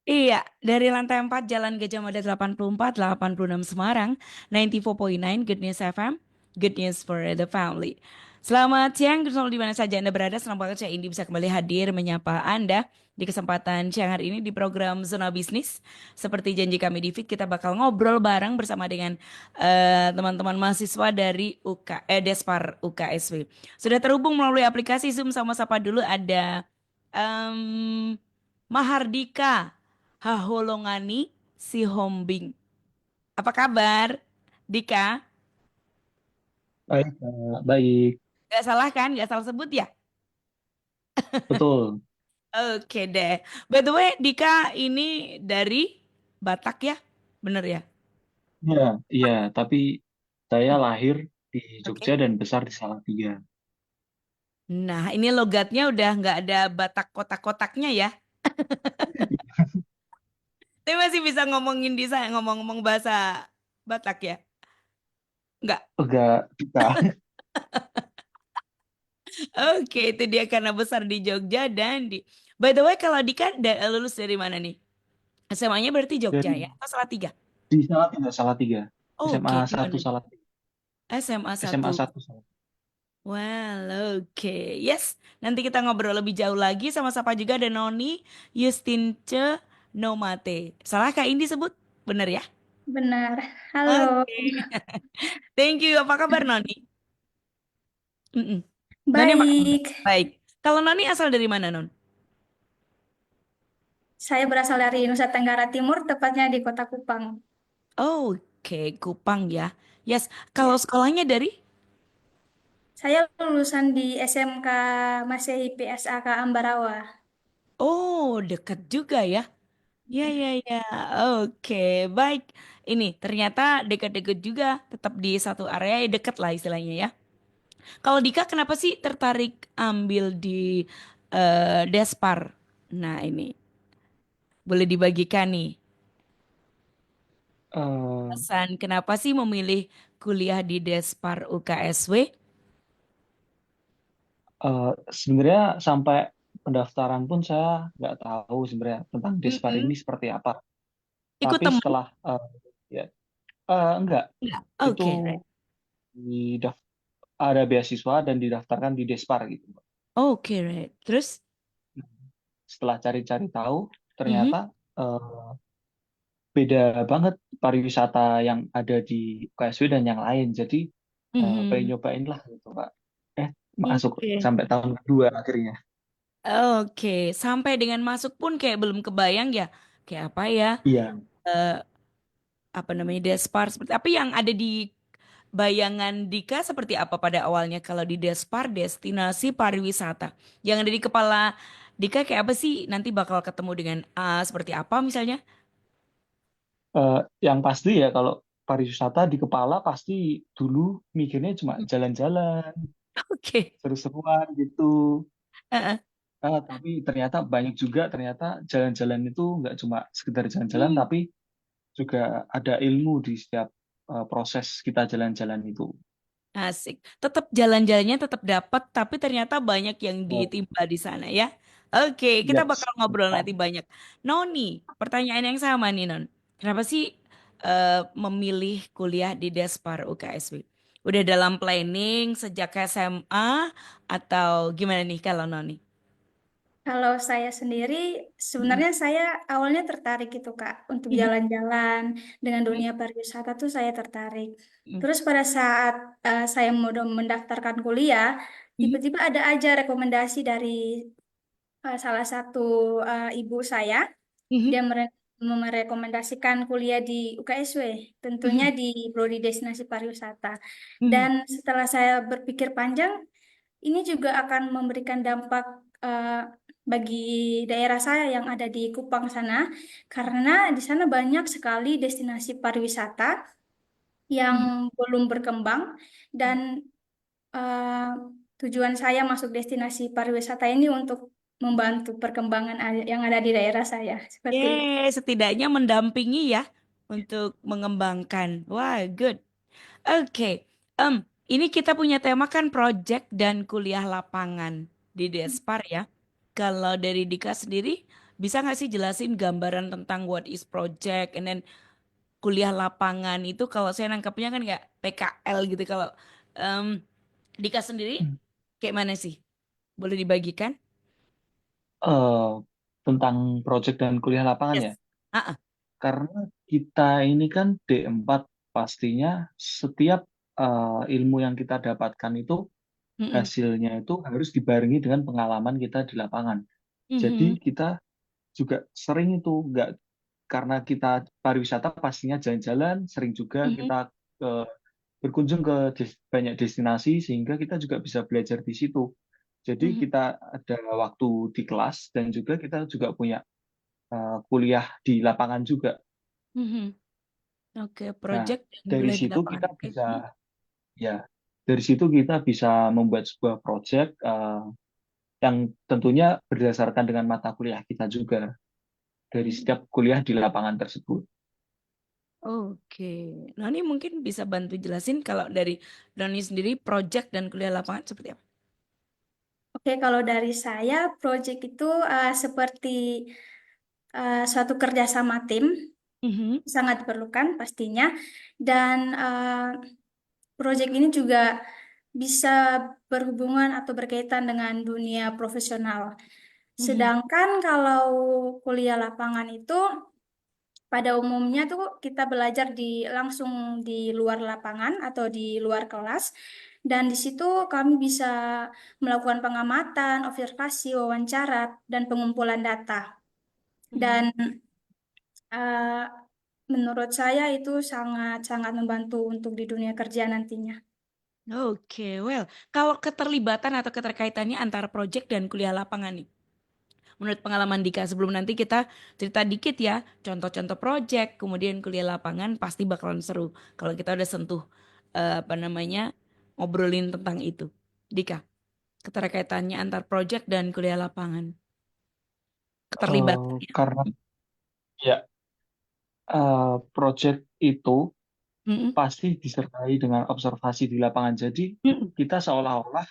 Iya, dari lantai 4 Jalan Gajah Mada 84, 86 Semarang, 94.9 Good News FM, Good News for the Family. Selamat siang, selalu di mana saja Anda berada. Senang banget saya Indi bisa kembali hadir menyapa Anda di kesempatan siang hari ini di program Zona Bisnis. Seperti janji kami di Fit, kita bakal ngobrol bareng bersama dengan teman-teman mahasiswa dari Despar UKSW. Sudah terhubung melalui aplikasi Zoom sama siapa dulu ada em, Mahardika Haholongani si Hombing. Apa kabar, Dika? Baik, baik, Gak salah kan? Gak salah sebut ya? betul. Oke deh. By the way, Dika ini dari Batak ya? Bener ya? Iya, iya, tapi saya Hmm, lahir di Jogja Oke. dan besar di Salatiga. Nah, ini logatnya udah nggak ada Batak kotak-kotaknya ya. Tapi masih bisa ngomongin di saya ngomong-ngomong bahasa Batak ya? Nggak. Enggak, kita. Oke, itu dia karena besar di Jogja dan di. By the way, kalau Dika lulus dari mana nih? SMA-nya berarti Jogja Dari ya? Atau Salatiga? di Salatiga, Salatiga. SMA Oke, di 1 mana nih? Salatiga. SMA SMA 1. 1 Salatiga. Well, oke. Yes, nanti kita ngobrol lebih jauh lagi sama siapa juga ada Noni Yustince Nomate. Salah Kak Indi sebut? Bener ya? Benar. Halo. Oke. Thank you. Apa kabar Noni? Mm-mm. Noni apa kabar? Baik. Baik. Kalau Noni asal dari mana Non? Saya berasal dari Nusa Tenggara Timur, tepatnya di Kota Kupang. Oke, Kupang ya. Yes. Kalau Ya. sekolahnya dari? Saya lulusan di SMK Masehi PSAK Ambarawa. Oh, dekat juga ya. Ya, ya, ya. Oke, baik. Ini ternyata dekat-dekat juga, tetap di satu area, ya dekat lah istilahnya ya. Kalau Dika, kenapa sih tertarik ambil di Despar? Nah, ini boleh dibagikan nih. Eh, Pesan, kenapa sih memilih kuliah di Despar UKSW? Sebenarnya sampai pendaftaran pun saya nggak tahu sebenarnya tentang Despar Mm-mm. ini seperti apa. Ikut Tapi teman? setelah ya enggak, Enggak. itu Oke, right. di ada beasiswa dan didaftarkan di Despar gitu. Oke, right. Terus? Setelah cari-cari tahu, Mhm. ternyata eh, beda banget pariwisata yang ada di KSW dan yang lain. Jadi pengen Mhm. nyobain lah gitu, Pak. Eh, masuk Oke. sampai tahun kedua akhirnya. Oke, sampai dengan masuk pun kayak belum kebayang ya, kayak apa ya, Iya, eh, apa namanya Despar seperti. Tapi yang ada di bayangan Dika seperti apa pada awalnya kalau di Despar destinasi pariwisata, yang ada di kepala Dika kayak apa sih? Nanti bakal ketemu dengan A seperti apa misalnya? yang pasti ya kalau pariwisata di kepala pasti dulu mikirnya cuma jalan-jalan, Oke. seru-seruan gitu. Heeh. Tapi ternyata banyak juga ternyata jalan-jalan itu nggak cuma sekedar jalan-jalan, Hmm. tapi juga ada ilmu di setiap proses kita jalan-jalan itu. Asik. Tetap jalan-jalannya tetap dapat, tapi ternyata banyak yang Oh, ditimpa di sana ya. Oke, kita yes. bakal ngobrol nanti banyak. Noni, pertanyaan yang sama nih Non. Kenapa sih memilih kuliah di Despar UKSW? Udah dalam planning sejak SMA atau gimana nih kalau Noni? Kalau saya sendiri, Mm-mm. sebenarnya saya awalnya tertarik gitu Kak, untuk Mhm. jalan-jalan dengan dunia pariwisata tuh saya tertarik. Terus pada saat saya mau mendaftarkan kuliah, Mhm. tiba-tiba ada aja rekomendasi dari salah satu ibu saya. Mhm. Dia merekomendasikan kuliah di UKSW, tentunya Mhm. di Prodi Destinasi Pariwisata. Mhm. Dan setelah saya berpikir panjang, ini juga akan memberikan dampak bagi daerah saya yang ada di Kupang sana, karena di sana banyak sekali destinasi pariwisata yang Mhm. belum berkembang dan eh, tujuan saya masuk destinasi pariwisata ini untuk membantu perkembangan yang ada di daerah saya. Seperti itu. Setidaknya mendampingi ya untuk mengembangkan. Wah, good. Oke, em, ini kita punya tema kan project dan kuliah lapangan di Despar ya. Kalau dari Dika sendiri, bisa nggak sih jelasin gambaran tentang what is project and then kuliah lapangan itu kalau saya nangkapnya kan kayak PKL gitu. Kalau em, Dika sendiri Hmm. kayak mana sih? Boleh dibagikan? Eh, tentang project dan kuliah lapangan ya. Yes. Ah, ah. Karena kita ini kan D4, pastinya setiap ilmu yang kita dapatkan itu Mm-mm. hasilnya itu harus dibarengi dengan pengalaman kita di lapangan. Jadi Mhm. kita juga sering itu nggak, karena kita pariwisata pastinya jalan-jalan, sering juga Mhm. kita eh, berkunjung ke banyak destinasi sehingga kita juga bisa belajar di situ. Jadi Mhm. kita ada waktu di kelas dan juga kita juga punya kuliah di lapangan juga. Mhm. Oke, Nah, project dan dari kuliah di situ lapangan. kita Oke. bisa, ya, dari situ kita bisa membuat sebuah project yang tentunya berdasarkan dengan mata kuliah kita juga dari Mhm. setiap kuliah di lapangan tersebut. Oke, nah ini mungkin bisa bantu jelasin kalau dari Doni sendiri project dan kuliah lapangan seperti apa? Oke, kalau dari saya, project itu seperti suatu kerjasama tim, Mhm. sangat diperlukan pastinya. Dan project ini juga bisa berhubungan atau berkaitan dengan dunia profesional. Mhm. Sedangkan kalau kuliah lapangan itu pada umumnya tuh kita belajar langsung di luar lapangan atau di luar kelas, dan di situ kami bisa melakukan pengamatan, observasi, wawancara, dan pengumpulan data. Dan Mhm. eh, menurut saya itu sangat-sangat membantu untuk di dunia kerja nantinya. Oke, well, kalau keterlibatan atau keterkaitannya antara project dan kuliah lapangan nih, menurut pengalaman Dika sebelum nanti kita cerita dikit ya, contoh-contoh project, kemudian kuliah lapangan pasti bakalan seru kalau kita udah sentuh apa namanya ngobrolin tentang itu. Dika, keterkaitannya antar project dan kuliah lapangan, keterlibatannya. Karena ya, project itu Mm-mm. pasti disertai dengan observasi di lapangan. Jadi Mm-mm. kita seolah-olah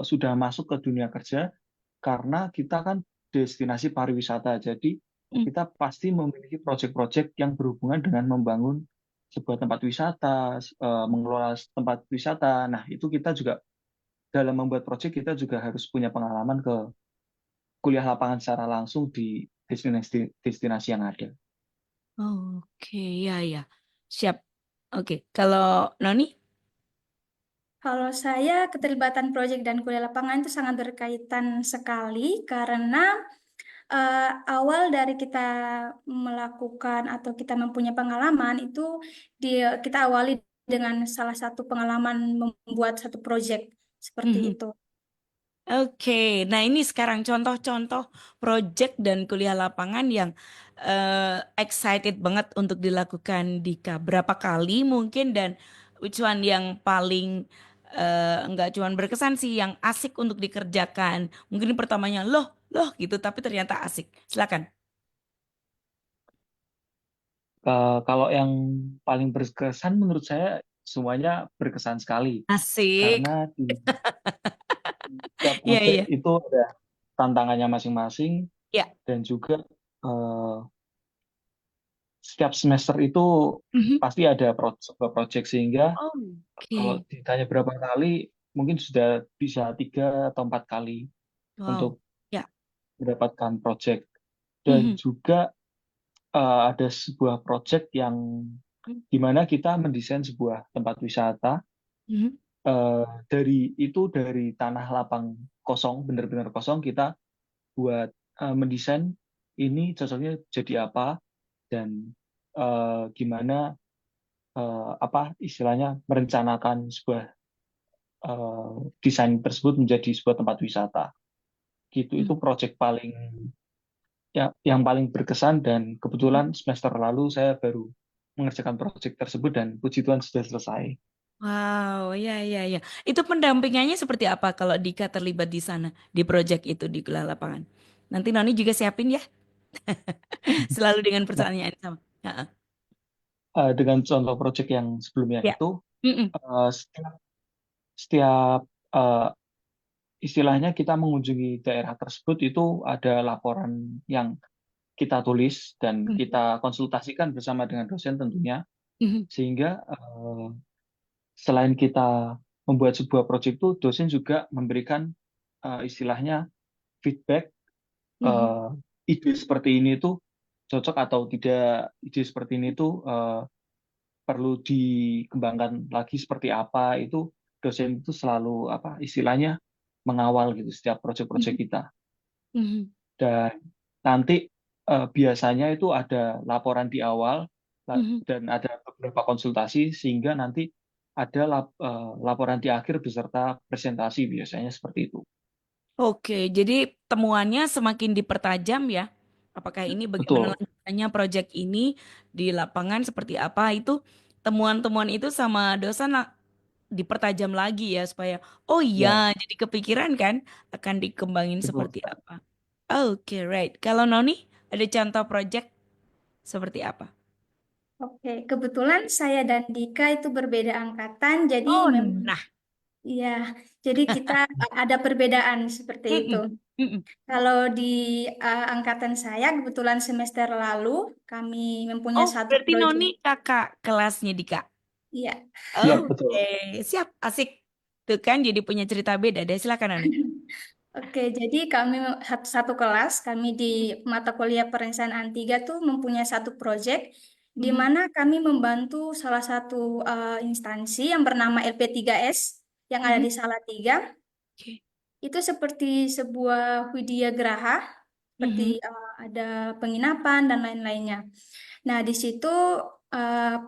sudah masuk ke dunia kerja karena kita kan destinasi pariwisata. Jadi kita pasti memiliki proyek-proyek yang berhubungan dengan membangun sebuah tempat wisata, mengelola tempat wisata. Nah, itu kita juga dalam membuat proyek kita juga harus punya pengalaman ke kuliah lapangan secara langsung di destinasi yang ada. Oke, ya ya. Siap. Oke, kalau Noni? Kalau saya, keterlibatan proyek dan kuliah lapangan itu sangat berkaitan sekali karena awal dari kita melakukan atau kita mempunyai pengalaman itu kita awali dengan salah satu pengalaman membuat satu proyek seperti Mhm. itu. Oke, nah ini sekarang contoh-contoh project dan kuliah lapangan yang excited banget untuk dilakukan Dika. Berapa kali mungkin dan which one yang paling nggak cuman berkesan sih, yang asik untuk dikerjakan. Mungkin pertamanya loh, loh gitu, tapi ternyata asik. Silakan. Kalau yang paling berkesan menurut saya semuanya berkesan sekali Asik. karena di setiap Iya, proyek iya. itu ada tantangannya masing-masing Ya. dan juga eh, setiap semester itu Mhm. pasti ada sebuah proyek sehingga kalau Oke. ditanya berapa kali mungkin sudah bisa 3 atau 4 kali Wow. untuk Ya. mendapatkan proyek dan Mhm. juga ada sebuah proyek yang dimana kita mendesain sebuah tempat wisata Mhm. dari tanah lapang kosong, benar-benar kosong, kita buat mendesain ini cocoknya jadi apa dan gimana apa istilahnya merencanakan sebuah desain tersebut menjadi sebuah tempat wisata. Gitu itu Mhm. proyek paling ya yang paling berkesan dan kebetulan semester lalu saya baru mengerjakan proyek tersebut dan puji Tuhan sudah selesai. Wow, ya ya ya. Itu pendampingannya seperti apa kalau Dika terlibat di sana di project itu di gelar lapangan? Nanti Noni juga siapin ya, selalu dengan Nah, pertanyaan yang sama. Ha-ha. dengan contoh proyek yang sebelumnya Ya. itu Mm-mm. setiap eh, istilahnya kita mengunjungi daerah tersebut itu ada laporan yang kita tulis dan Mhm. kita konsultasikan bersama dengan dosen tentunya, Mhm. sehingga selain kita membuat sebuah proyek itu, dosen juga memberikan istilahnya feedback, Mhm. ide seperti ini tuh cocok atau tidak, ide seperti ini tuh perlu dikembangkan lagi seperti apa. Itu dosen itu selalu apa istilahnya mengawal gitu setiap proyek-proyek Mhm. kita. Mhm. Dan nanti biasanya itu ada laporan di awal Mhm. dan ada beberapa konsultasi, sehingga nanti ada laporan di akhir beserta presentasi, biasanya seperti itu. Oke, jadi temuannya semakin dipertajam ya. Apakah ini bagaimana Betul, lanjutannya proyek ini di lapangan seperti apa itu temuan-temuan itu sama dosen dipertajam lagi ya supaya oh ya, iya jadi kepikiran kan akan dikembangin betul. seperti apa. Oke, right. Kalau Noni ada contoh proyek seperti apa? Oke, kebetulan saya dan Dika itu berbeda angkatan, jadi Oh, memang nah. iya, jadi kita ada perbedaan seperti itu. Mm-mm. Mm-mm. Kalau di angkatan saya, kebetulan semester lalu kami mempunyai Oh, satu berarti proyek. Noni kakak kelasnya Dika. Iya. Ya, Oke, betul. siap, asik. Tuh kan jadi punya cerita beda deh. Silakan Noni. Oke, jadi kami satu kelas, kami di mata kuliah perencanaan 3 tuh mempunyai satu proyek di Mhm. mana kami membantu salah satu instansi yang bernama LP3S yang ada Mhm. di Salatiga. Oke. Itu seperti sebuah widya graha, seperti Mhm. ada penginapan dan lain-lainnya. Nah, di situ eh,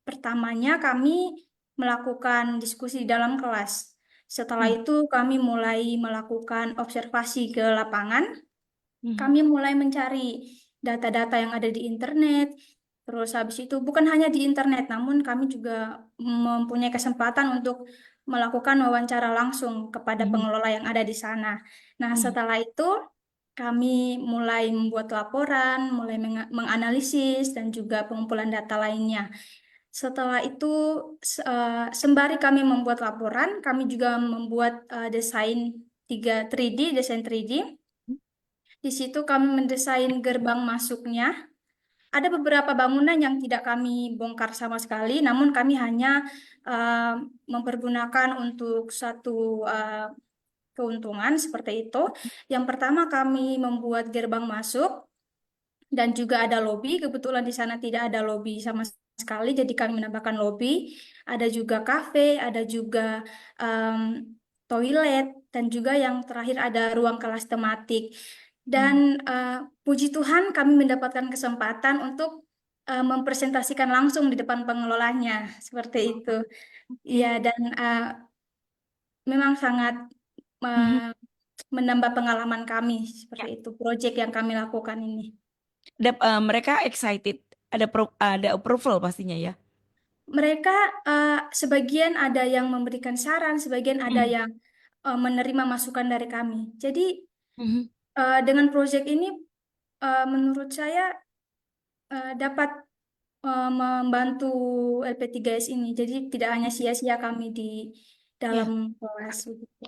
pertamanya kami melakukan diskusi di dalam kelas. Setelah Mhm. itu kami mulai melakukan observasi ke lapangan. Mhm. Kami mulai mencari data-data yang ada di internet. Terus habis itu bukan hanya di internet, namun kami juga mempunyai kesempatan untuk melakukan wawancara langsung kepada Mhm. pengelola yang ada di sana. Nah, Mhm. setelah itu kami mulai membuat laporan, mulai menganalisis dan juga pengumpulan data lainnya. Setelah itu, sembari kami membuat laporan, kami juga membuat desain 3D, desain 3D. Di situ kami mendesain gerbang masuknya. Ada beberapa bangunan yang tidak kami bongkar sama sekali, namun kami hanya uh, mempergunakan untuk satu uh, keuntungan seperti itu. Yang pertama kami membuat gerbang masuk dan juga ada lobi. Kebetulan di sana tidak ada lobi sama sekali, jadi kami menambahkan lobi. Ada juga kafe, ada juga um, toilet, dan juga yang terakhir ada ruang kelas tematik. Dan Mhm. puji Tuhan kami mendapatkan kesempatan untuk mempresentasikan langsung di depan pengelolanya, seperti itu. Iya, Oke. dan memang sangat Mhm. uh, menambah pengalaman kami, seperti Ya. itu, proyek yang kami lakukan ini. Mereka excited. Ada approval pastinya ya. Mereka sebagian ada yang memberikan saran, sebagian ada Mhm. yang menerima masukan dari kami. Jadi Mhm. dengan proyek ini menurut saya dapat membantu LP3S ini. Jadi tidak hanya sia-sia kami di dalam Ya, kelas begitu.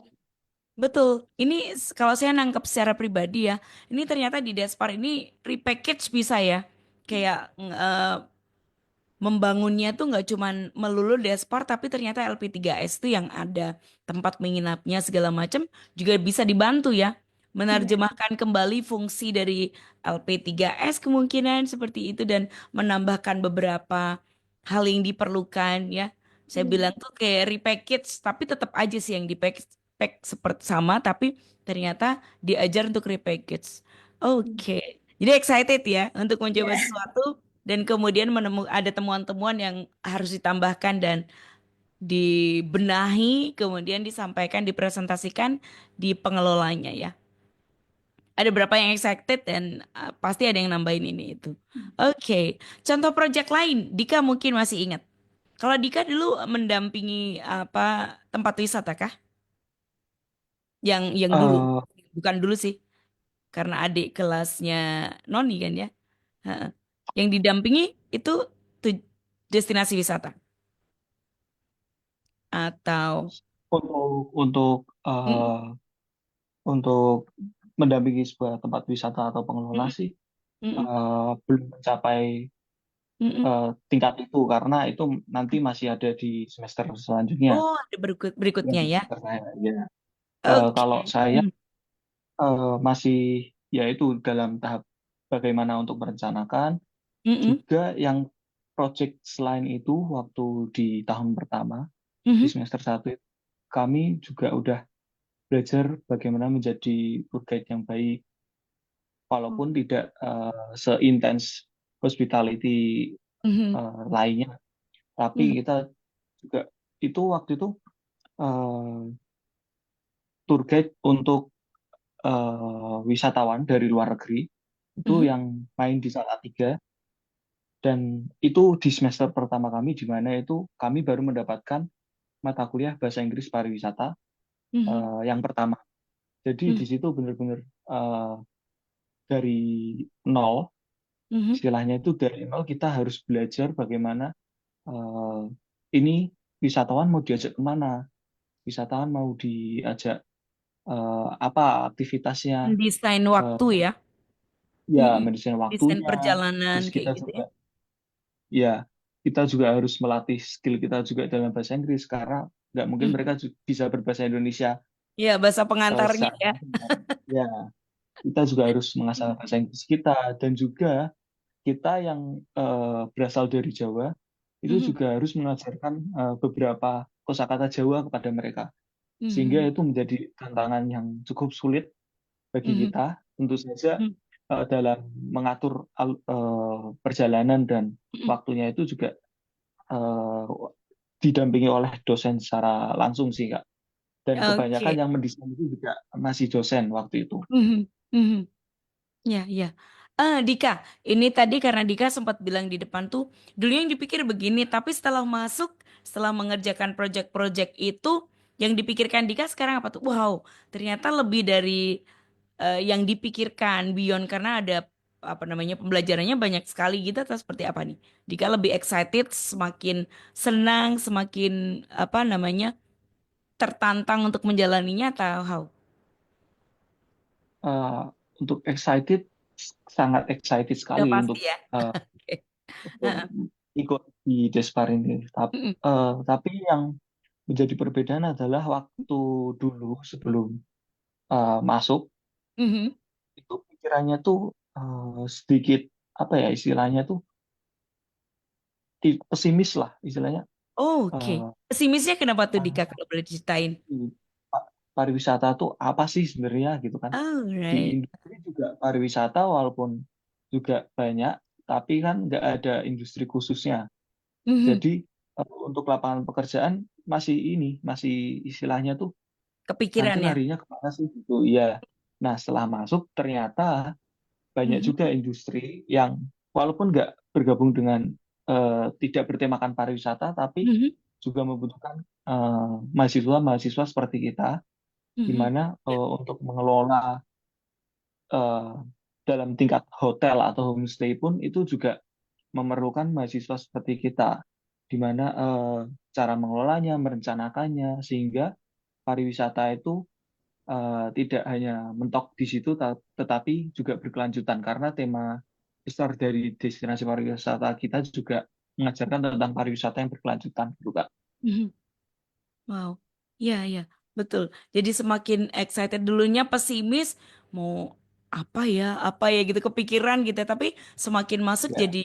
betul. Ini kalau saya nangkep secara pribadi ya, ini ternyata di Despar ini repackage bisa ya. Kayak membangunnya tuh nggak cuman melulu dashboard tapi ternyata LP3S tuh yang ada tempat menginapnya segala macam juga bisa dibantu ya Iya. menerjemahkan kembali fungsi dari LP3S kemungkinan seperti itu dan menambahkan beberapa hal yang diperlukan ya. Saya Iya. bilang tuh kayak repackage tapi tetap aja sih yang dipack pack seperti sama tapi ternyata diajar untuk repackage. Oke. Jadi excited ya untuk mencoba Iya. sesuatu dan kemudian ada temuan-temuan yang harus ditambahkan dan dibenahi, kemudian disampaikan, dipresentasikan di pengelolanya ya. Ada berapa yang excited dan pasti ada yang nambahin ini itu. Oke, contoh project lain, Dika mungkin masih ingat. Kalau Dika dulu mendampingi apa tempat wisata kah? Yang dulu, Eh, bukan dulu sih, karena adik kelasnya Noni kan ya. Heeh. Yang didampingi itu destinasi wisata atau untuk Mm, untuk mendampingi sebuah tempat wisata atau pengelola mm, sih, Mm-mm. belum mencapai Mm-mm. tingkat itu karena itu nanti masih ada di semester selanjutnya. Oh, ada Yang berikutnya di ya. semester saya, ya. Kalau Oke. saya Mm. masih yaitu dalam tahap bagaimana untuk merencanakan. Mm-mm. Juga yang project selain itu waktu di tahun pertama di Mhm. semester satu kami juga udah belajar bagaimana menjadi tour guide yang baik Oh. walaupun tidak seintens hospitality Mhm. lainnya, Mhm. tapi kita juga itu waktu itu eh, tour guide untuk wisatawan dari luar negeri itu Mhm. yang main di Salatiga, dan itu di semester pertama kami di mana itu kami baru mendapatkan mata kuliah bahasa Inggris pariwisata Mhm. yang pertama. Jadi di Mhm. situ benar-benar eh, dari nol, Mhm. istilahnya itu dari nol kita harus belajar bagaimana eh, ini wisatawan mau diajak kemana, wisatawan mau diajak apa aktivitasnya, Desain eh, waktu ya. ya Mm-mm. mendesain Desain waktunya, perjalanan terus kayak kita gitu juga ya. ya kita juga harus melatih skill kita juga dalam bahasa Inggris karena nggak mungkin Mm. mereka bisa berbahasa Indonesia Ya, bahasa pengantarnya secara ya. langsung kan. Ya, kita juga harus mengasah bahasa Inggris kita, dan juga kita yang berasal dari Jawa itu Mhm. juga harus mengajarkan beberapa kosakata Jawa kepada mereka, sehingga Mhm. itu menjadi tantangan yang cukup sulit bagi Mhm. kita tentu saja Mhm. dalam mengatur perjalanan, dan Mhm. waktunya itu juga eh, didampingi oleh dosen secara langsung sih Kak, dan kebanyakan Oke. yang mendesain itu juga masih dosen waktu itu. Mhm. Mhm. Ya, ya. Dika, ini tadi karena Dika sempat bilang di depan tuh, dulu yang dipikir begini, tapi setelah masuk, setelah mengerjakan project-project itu, yang dipikirkan Dika sekarang apa tuh? Wow, ternyata lebih dari yang dipikirkan Beyond karena ada apa namanya pembelajarannya banyak sekali gitu atau seperti apa nih? Dika lebih excited, semakin senang, semakin apa namanya tertantang untuk menjalaninya atau how? Eh, untuk excited, sangat excited Udah sekali pasti untuk ya. eh, Oke. untuk Heeh. ikut di Despar ini. Mm-mm. Tapi yang menjadi perbedaan adalah waktu dulu sebelum masuk Mhm. itu pikirannya tuh sedikit apa ya istilahnya tuh pesimis lah istilahnya. Oke. eh, Pesimisnya kenapa tuh Dika ah, kalau boleh diceritain? Pariwisata tuh apa sih sebenarnya gitu kan? Di Alright. industri juga pariwisata walaupun juga banyak, tapi kan nggak ada industri khususnya. Mhm. Jadi untuk lapangan pekerjaan masih istilahnya tuh nanti Kepikiran ya? larinya kemana sih gitu. Iya. Nah setelah masuk ternyata banyak juga Mhm. industri yang walaupun nggak bergabung dengan tidak bertemakan pariwisata, tapi Mhm. juga membutuhkan mahasiswa-mahasiswa seperti kita, di Mhm. mana Ya. untuk mengelola eh, dalam tingkat hotel atau homestay pun itu juga memerlukan mahasiswa seperti kita, di mana cara mengelolanya, merencanakannya, sehingga pariwisata itu tidak hanya mentok di situ, tetapi juga berkelanjutan karena tema besar dari destinasi pariwisata kita juga mengajarkan tentang pariwisata yang berkelanjutan, gitu Kak. Mhm. Wow. Ya, ya. Betul. Jadi semakin excited dulunya pesimis mau apa ya gitu kepikiran gitu. Tapi semakin masuk Ya, jadi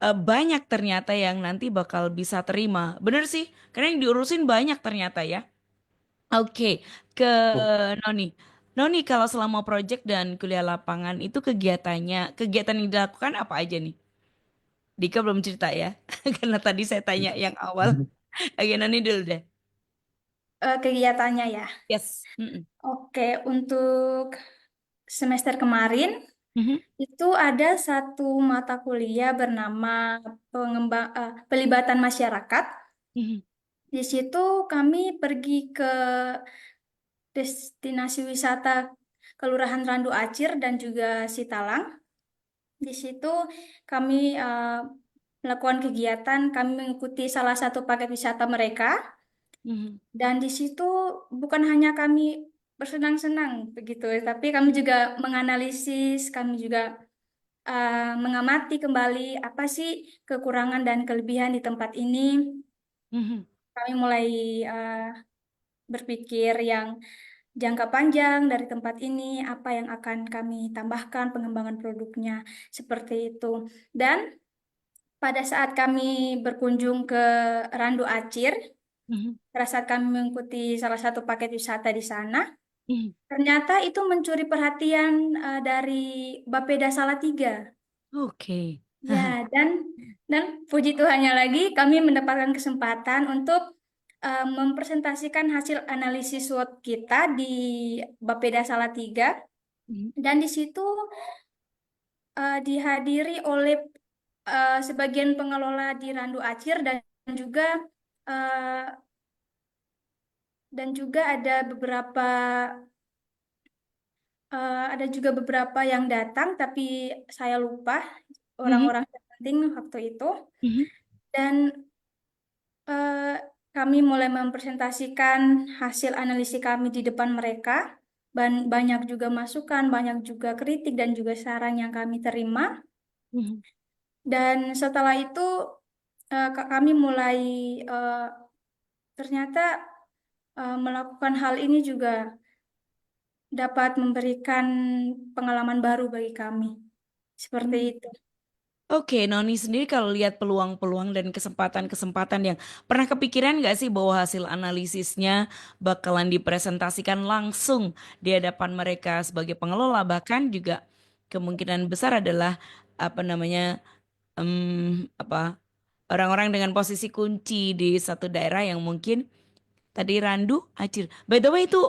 banyak ternyata yang nanti bakal bisa terima. Bener sih, karena yang diurusin banyak ternyata ya. Oke, ke tuh. Noni. Noni, kalau selama project dan kuliah lapangan itu kegiatan yang dilakukan apa aja nih? Dika belum cerita ya, karena tadi saya tanya yang awal. Oke, Noni dulu deh. Kegiatannya ya. Yes. Mm-mm. Oke, untuk semester kemarin Mhm. itu ada satu mata kuliah bernama pelibatan masyarakat. Mhm. Di situ kami pergi ke destinasi wisata Kelurahan Randu Acir dan juga Sitalang. Di situ kami melakukan kegiatan, kami mengikuti salah satu paket wisata mereka. Mhm. Dan di situ bukan hanya kami bersenang-senang begitu, tapi kami juga menganalisis, kami juga mengamati kembali apa sih kekurangan dan kelebihan di tempat ini. Mhm. Kami mulai eh, berpikir yang jangka panjang dari tempat ini, apa yang akan kami tambahkan pengembangan produknya seperti itu. Dan pada saat kami berkunjung ke Randu Acir, Mhm. pada saat kami mengikuti salah satu paket wisata di sana, Mhm. ternyata itu mencuri perhatian dari Bapeda Salatiga. Oke. Haha. Ya, dan puji Tuhannya lagi kami mendapatkan kesempatan untuk mempresentasikan hasil analisis SWOT kita di Bapeda Salatiga, Mhm. dan di situ dihadiri oleh sebagian pengelola di Randu Acir, juga eh, ada beberapa yang datang, tapi saya lupa Mhm. orang-orang penting waktu itu. Mhm. Dan eh, kami mulai mempresentasikan hasil analisis kami di depan mereka. Banyak juga masukan, banyak juga kritik dan juga saran yang kami terima. Mhm. Dan setelah itu kami mulai eh, ternyata melakukan hal ini juga dapat memberikan pengalaman baru bagi kami. Seperti Mhm. itu. Oke, Noni sendiri kalau lihat peluang-peluang dan kesempatan-kesempatan yang pernah kepikiran nggak sih bahwa hasil analisisnya bakalan dipresentasikan langsung di hadapan mereka sebagai pengelola, bahkan juga kemungkinan besar adalah apa namanya apa orang-orang dengan posisi kunci di satu daerah yang mungkin tadi Randu, Acir. By the way itu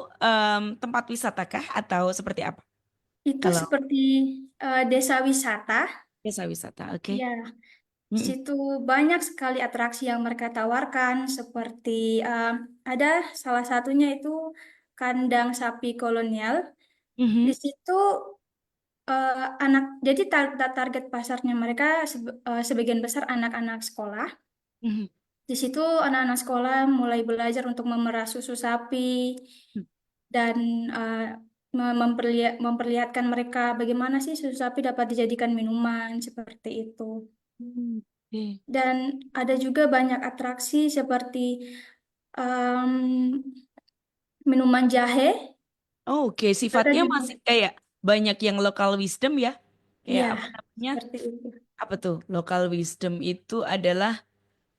tempat wisata kah atau seperti apa? Itu Kalau seperti desa wisata. desa wisata, oke. Ya, di Mm-mm. situ banyak sekali atraksi yang mereka tawarkan, seperti ada salah satunya itu kandang sapi kolonial. Di Mhm. situ jadi target pasarnya mereka sebagian besar anak-anak sekolah. Mhm. Di situ anak-anak sekolah mulai belajar untuk memerah susu sapi dan memperlihatkan mereka bagaimana sih susu sapi dapat dijadikan minuman seperti itu. Hmm, oke. Dan ada juga banyak atraksi seperti em, minuman jahe. Oke, Ada sifatnya juga, masih kayak banyak yang local wisdom ya. Kayak iya, apa namanya? seperti itu. Apa tuh? Local wisdom itu adalah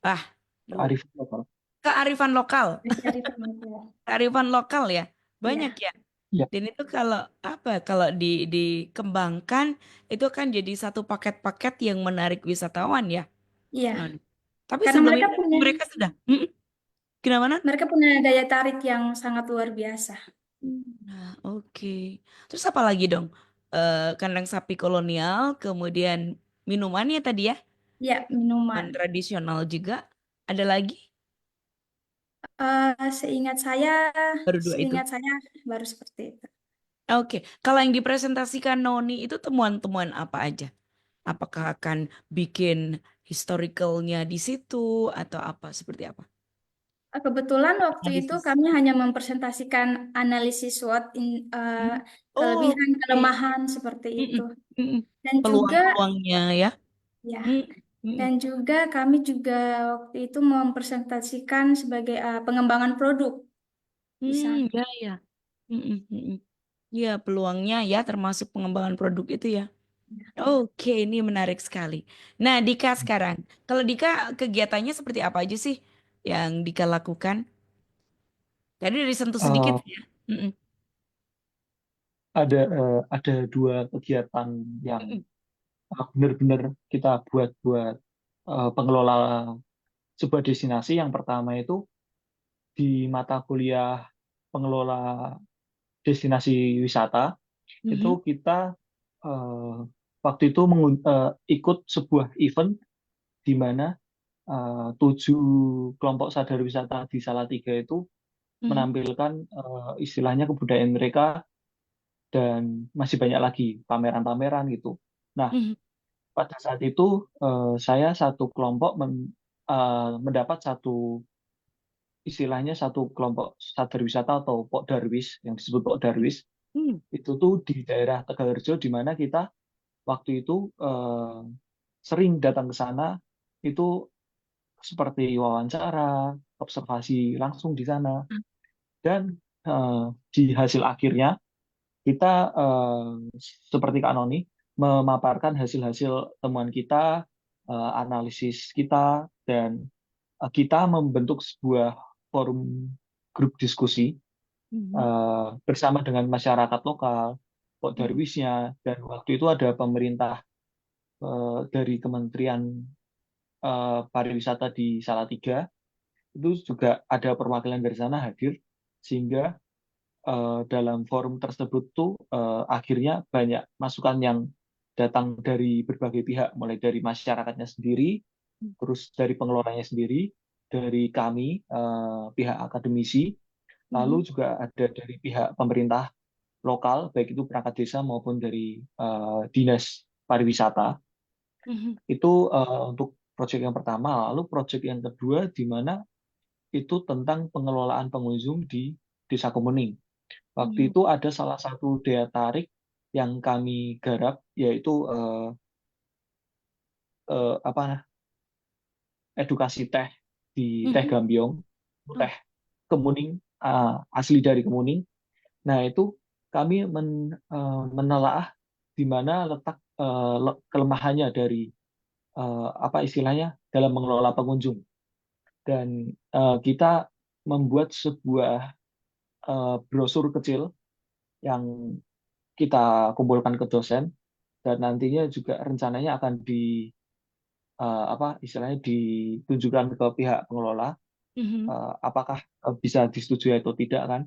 ah, lu kearifan lokal. kearifan lokal. Dari teman-teman. Kearifan lokal ya. Banyak Iya, ya. Ya, Dan itu kalau apa? Kalau dikembangkan itu kan jadi satu paket-paket yang menarik wisatawan ya. iya. Non. Tapi Karena sebelum itu mereka sudah. Gimana? Non? mereka punya daya tarik yang sangat luar biasa. Nah, oke. Terus apa lagi dong? Kandang sapi kolonial, kemudian minumannya tadi ya, Ya, minuman minuman. tradisional juga. Ada lagi? Eh, seingat saya, Baru dua itu. seingat saya baru seperti itu. Oke, kalau yang dipresentasikan Noni itu temuan-temuan apa aja? Apakah akan bikin historicalnya di situ atau apa? Seperti apa? Kebetulan waktu itu Analisis. kami hanya mempresentasikan analisis SWOT, Hmm. Oh, kelebihan, oke. kelemahan seperti itu. Mm-mm. Mm-mm. Dan juga Peluang-peluangnya ya. ya, Mm, mm, dan juga kami juga waktu itu mempresentasikan sebagai pengembangan produk di sana. ya, ya. Mm-mm. Mm-mm. Ya, peluangnya ya termasuk pengembangan produk itu ya. Oke, ini menarik sekali. Nah, Dika sekarang, kalau Dika kegiatannya seperti apa aja sih yang Dika lakukan? Tadi disentuh sedikit eh, ya. Mm-mm. ada dua kegiatan yang Mm-mm. benar-benar kita buat buat pengelola sebuah destinasi. Yang pertama itu di mata kuliah pengelola destinasi wisata, itu Mhm. kita eh, waktu itu ikut sebuah event di mana 7 kelompok sadar wisata di Salatiga itu Mhm. menampilkan istilahnya kebudayaan mereka, dan masih banyak lagi pameran-pameran gitu. Nah, Mhm. pada saat itu saya satu kelompok mendapat istilahnya satu kelompok sadar wisata atau Pok Darwis, yang disebut Pok Darwis. Mhm. Itu tuh di daerah Tegalrejo, di mana kita waktu itu sering datang ke sana itu seperti wawancara, observasi langsung di sana, dan di hasil akhirnya kita seperti Kak Noni memaparkan hasil-hasil temuan kita, analisis kita, dan kita membentuk sebuah forum grup diskusi Mhm. bersama dengan masyarakat lokal, Pok Mhm. Darwisnya, dan waktu itu ada pemerintah dari Kementerian Pariwisata di Salatiga, itu juga ada perwakilan dari sana hadir, sehingga dalam forum tersebut tuh akhirnya banyak masukan yang datang dari berbagai pihak, mulai dari masyarakatnya sendiri, terus dari pengelolanya sendiri, dari kami pihak akademisi, lalu Mhm. juga ada dari pihak pemerintah lokal, baik itu perangkat desa maupun dari dinas pariwisata. Mhm. Itu untuk proyek yang pertama. Lalu proyek yang kedua di mana itu tentang pengelolaan pengunjung di Desa Kemuning. Waktu Mhm. itu ada salah satu daya tarik yang kami garap, yaitu apa, edukasi teh di Teh Mhm. Gambiong, Oh. teh Kemuning, asli dari Kemuning. Nah, itu kami menelaah di mana letak kelemahannya dari apa istilahnya dalam mengelola pengunjung, dan kita membuat sebuah brosur kecil yang kita kumpulkan ke dosen, dan nantinya juga rencananya akan apa istilahnya ditunjukkan ke pihak pengelola, Mhm. apakah bisa disetujui atau tidak kan.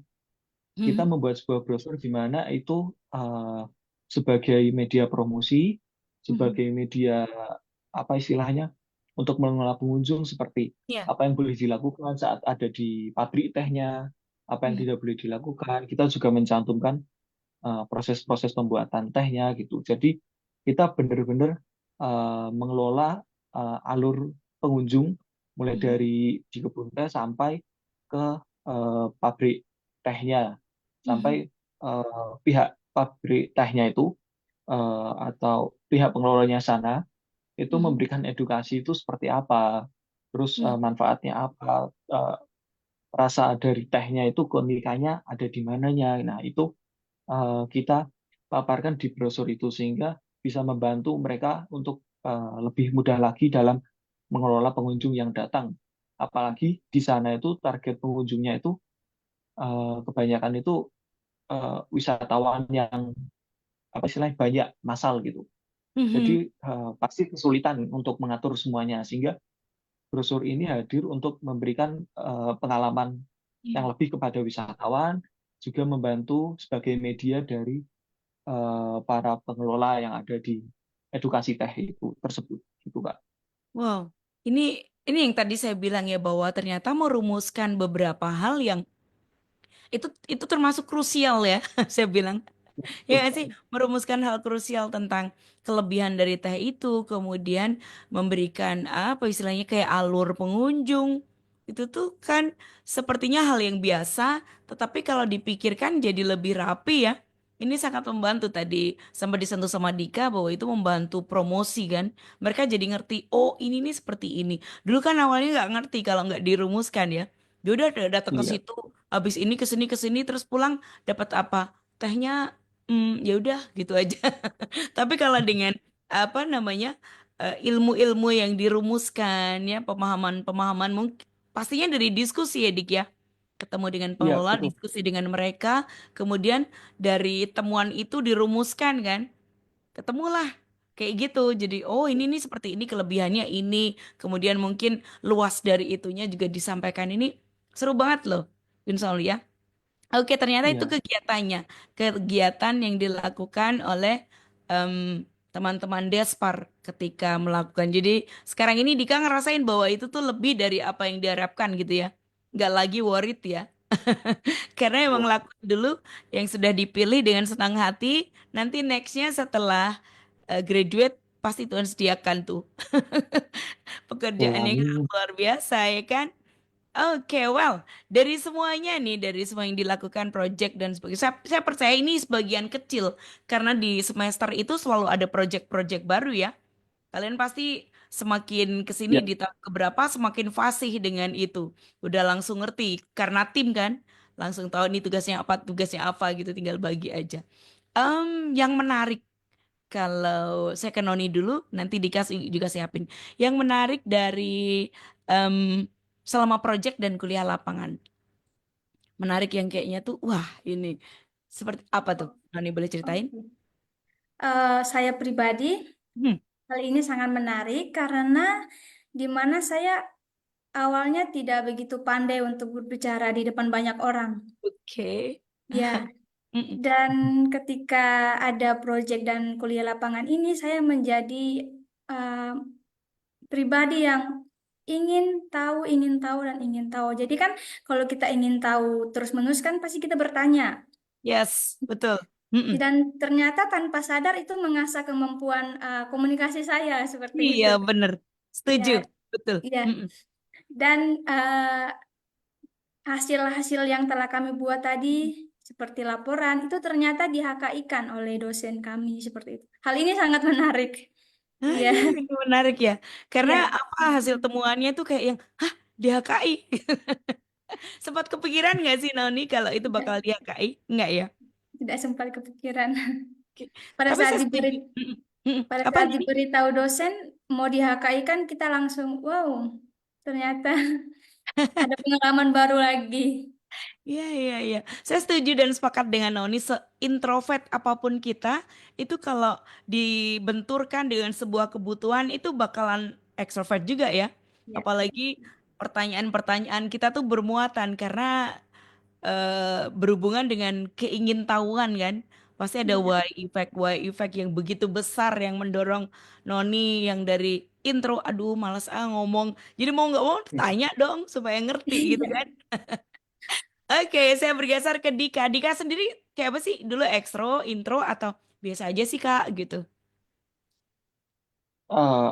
Kita Mhm. membuat sebuah brosur di mana itu sebagai media promosi, Mhm. sebagai media apa istilahnya untuk mengelola pengunjung, seperti Ya. apa yang boleh dilakukan saat ada di pabrik tehnya, apa yang Mhm. tidak boleh dilakukan. Kita juga mencantumkan proses-proses pembuatan tehnya gitu. Jadi kita benar-benar mengelola alur pengunjung mulai Mhm. dari di kebun teh sampai ke pabrik tehnya, Mhm. sampai pihak pabrik tehnya itu atau pihak pengelolanya sana itu Mhm. memberikan edukasi itu seperti apa, terus Mhm. manfaatnya apa, rasa dari tehnya itu keunikannya ada di mananya. Nah, itu kita paparkan di brosur itu sehingga bisa membantu mereka untuk lebih mudah lagi dalam mengelola pengunjung yang datang. Apalagi di sana itu target pengunjungnya itu kebanyakan itu wisatawan yang apa istilahnya banyak massal gitu. Mhm. Jadi pasti kesulitan untuk mengatur semuanya, sehingga brosur ini hadir untuk memberikan pengalaman yang Iya. lebih kepada wisatawan, juga membantu sebagai media dari para pengelola yang ada di edukasi teh itu tersebut, gitu Kak. Wow. Ini yang tadi saya bilang ya bahwa ternyata merumuskan beberapa hal yang itu termasuk krusial ya. Saya bilang. Betul Ya nggak sih, sekali. merumuskan hal krusial tentang kelebihan dari teh itu, kemudian memberikan apa istilahnya kayak alur pengunjung. Itu tuh kan sepertinya hal yang biasa, tetapi kalau dipikirkan jadi lebih rapi ya. Ini sangat membantu tadi sampai disentuh sama Dika bahwa itu membantu promosi kan. Mereka jadi ngerti, oh ini nih seperti ini. Dulu kan awalnya nggak ngerti kalau nggak dirumuskan ya. Dia udah datang ke Iya, situ, habis ini ke sini terus pulang dapat apa? Tehnya ya udah gitu aja. Tapi kalau dengan apa namanya ilmu-ilmu yang dirumuskan ya pemahaman-pemahaman mungkin pastinya dari diskusi ya Dik ya. Ketemu dengan iya pengelola, betul. diskusi dengan mereka, kemudian dari temuan itu dirumuskan kan. Ketemulah kayak gitu. Jadi oh ini nih seperti ini kelebihannya ini, kemudian mungkin luas dari itunya juga disampaikan ini seru banget loh. Insya Allah ya. Oke, ternyata itu Iya, kegiatannya. Kegiatan yang dilakukan oleh teman-teman Despar ketika melakukan. Jadi sekarang ini Dika ngerasain bahwa itu tuh lebih dari apa yang diharapkan gitu ya. Nggak lagi worried ya. Karena emang betul. lakuin dulu yang sudah dipilih dengan senang hati. Nanti nextnya setelah graduate pasti Tuhan sediakan tuh Betul, pekerjaan yang amin. luar biasa ya kan. Oke, well, dari semuanya nih, dari semua yang dilakukan project dan sebagainya, saya percaya ini sebagian kecil karena di semester itu selalu ada project-project baru ya. Kalian pasti semakin kesini Ya, di tahun keberapa semakin fasih dengan itu. Udah langsung ngerti karena tim kan, langsung tahu nih tugasnya apa gitu, tinggal bagi aja. Yang menarik kalau saya ke Noni dulu, nanti dikasih juga siapin. Yang menarik dari em, selama project dan kuliah lapangan, menarik yang kayaknya tuh, wah ini seperti apa tuh? Noni boleh ceritain? Oke. Saya pribadi, Hmm, hal ini sangat menarik karena di mana saya awalnya tidak begitu pandai untuk berbicara di depan banyak orang. oke. Ya, Mm-mm. dan ketika ada proyek dan kuliah lapangan ini, saya menjadi eh, pribadi yang ingin tahu, dan ingin tahu. Jadi kan kalau kita ingin tahu terus-menerus kan pasti kita bertanya. Yes, betul. Mm-mm. Dan ternyata tanpa sadar itu mengasah kemampuan komunikasi saya seperti Iya, itu. bener. Setuju, Ya, betul. ya. Mm-mm. Dan hasil-hasil yang telah kami buat tadi seperti laporan itu ternyata di-HKI-kan oleh dosen kami seperti itu. Hal ini sangat menarik. Ah, Iya, iya, itu menarik ya. Karena iya. apa hasil temuannya tuh kayak yang, hah, di HKI? Sempat kepikiran nggak sih Noni kalau itu bakal Tidak, di HKI? Nggak ya? tidak sempat kepikiran. Oke. Pada Tapi saat saya diberi setuju. Mm-mm. Mm-mm. pada Apa saat jadi? diberitahu dosen mau di-HKI kan kita langsung wow, ternyata ada pengalaman baru lagi. Iya, iya, iya. Saya setuju dan sepakat dengan Noni. Seintrovert apapun kita, itu kalau dibenturkan dengan sebuah kebutuhan, itu bakalan ekstrovert juga ya. Ya. Apalagi pertanyaan-pertanyaan kita tuh bermuatan karena berhubungan dengan keingintahuan kan. Pasti ada Iya. why effect yang begitu besar yang mendorong Noni yang dari intro, aduh males ngomong. Jadi mau nggak mau tanya dong supaya ngerti gitu Iya. kan. Oke, saya bergeser ke Dika. Dika sendiri kayak apa sih? Dulu ekstro, intro, atau biasa aja sih Kak gitu? eh,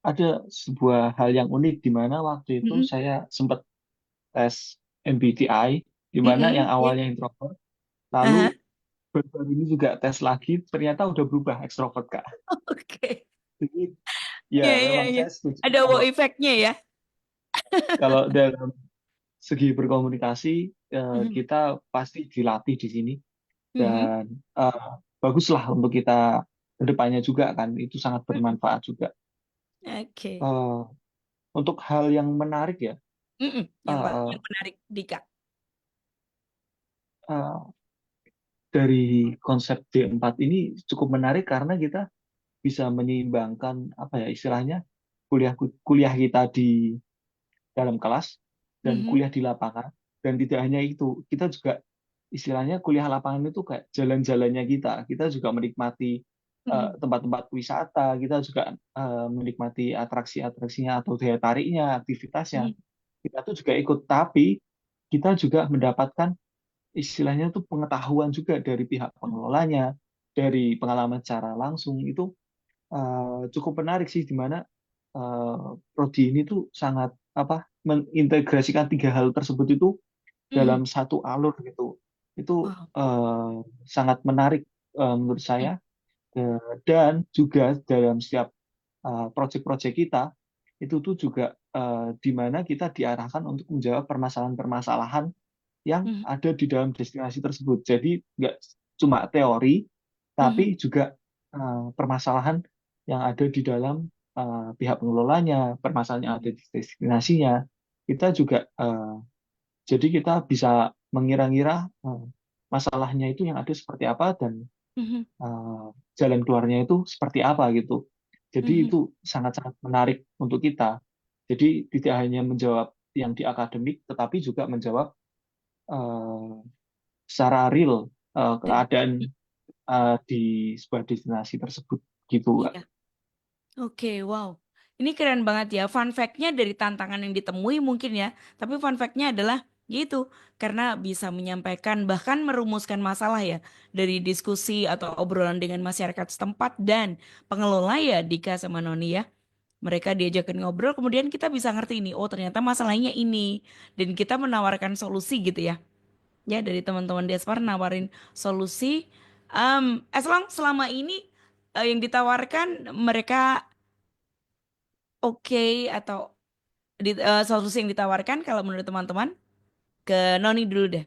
ada sebuah hal yang unik di mana waktu itu Mm-mm. saya sempat tes MBTI, di mana yang Mm-mm. Ya. awalnya introvert, lalu Aha. baru ini juga tes lagi, ternyata udah berubah ekstrovert, Kak. Oke. Jadi ya Ya, ya, memang ya. saya setuju Ada wow kalau effect-nya ya. kalau dalam segi berkomunikasi Mhm. kita pasti dilatih di sini Mhm. dan baguslah untuk kita kedepannya juga kan itu sangat Mhm. bermanfaat juga. Oke. Eh, untuk hal yang menarik ya, Mm-mm. Yang eh, Pak, eh, yang menarik Dika. eh, dari konsep D4 ini cukup menarik karena kita bisa menyeimbangkan apa ya istilahnya kuliah kuliah kita di dalam kelas dan Mhm. kuliah di lapangan. Dan tidak hanya itu, kita juga istilahnya kuliah lapangan itu kayak jalan-jalannya kita. Kita juga menikmati Mhm. tempat-tempat wisata, kita juga menikmati atraksi-atraksinya atau daya tariknya, aktivitasnya. Mhm. Kita tuh juga ikut, tapi kita juga mendapatkan istilahnya tuh pengetahuan juga dari pihak pengelolanya, dari pengalaman secara langsung itu cukup menarik sih di mana prodi ini tuh sangat apa mengintegrasikan tiga hal tersebut itu Mhm. dalam satu alur gitu. Itu Wow. sangat menarik menurut Mhm. saya. Dan juga dalam setiap proyek-proyek kita itu tuh juga di mana kita diarahkan untuk menjawab permasalahan-permasalahan yang Mhm. ada di dalam destinasi tersebut. Jadi nggak cuma teori, Mhm. tapi juga permasalahan yang ada di dalam pihak pengelolanya, permasalahan yang ada di destinasinya. Kita juga jadi kita bisa mengira-ngira masalahnya itu yang ada seperti apa dan Mhm. eh, jalan keluarnya itu seperti apa gitu. Jadi Mhm. itu sangat-sangat menarik untuk kita. Jadi tidak hanya menjawab yang di akademik, tetapi juga menjawab eh, secara real keadaan di sebuah destinasi tersebut gitu, Kak. Iya. Oke, wow. Ini keren banget ya. Fun fact-nya dari tantangan yang ditemui mungkin ya. Tapi fun fact-nya adalah gitu. Karena bisa menyampaikan bahkan merumuskan masalah ya. Dari diskusi atau obrolan dengan masyarakat setempat dan pengelola ya Dika sama Noni ya. Mereka diajakin ngobrol, kemudian kita bisa ngerti ini, oh ternyata masalahnya ini, dan kita menawarkan solusi gitu ya. Ya dari teman-teman diaspora nawarin solusi. As long selama ini yang ditawarkan mereka oke atau solusi yang ditawarkan kalau menurut teman-teman ke Noni dulu deh